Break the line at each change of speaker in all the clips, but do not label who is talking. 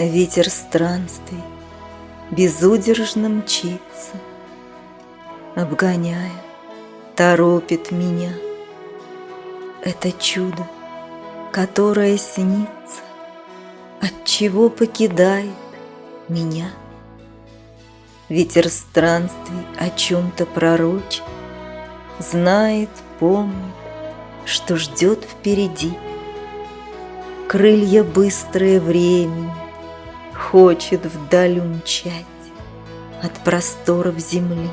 Ветер странствий безудержно мчится, обгоняя, торопит меня. Это чудо, которое снится, отчего покидает меня. Ветер странствий о чем-то пророчит, знает, помнит, что ждет впереди. Крылья быстрые времени хочет вдаль умчать от просторов земли.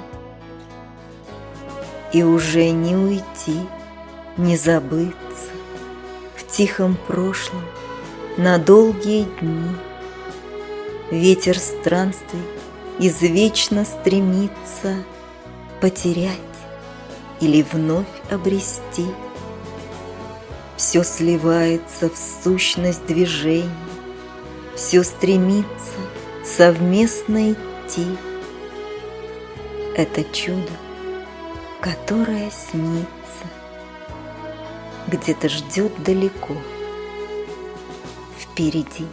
И уже не уйти, не забыться в тихом прошлом на долгие дни. Ветер странствий извечно стремится потерять или вновь обрести. Все сливается в сущность движения, все стремится совместно идти. Это чудо, которое снится, где-то ждет далеко впереди.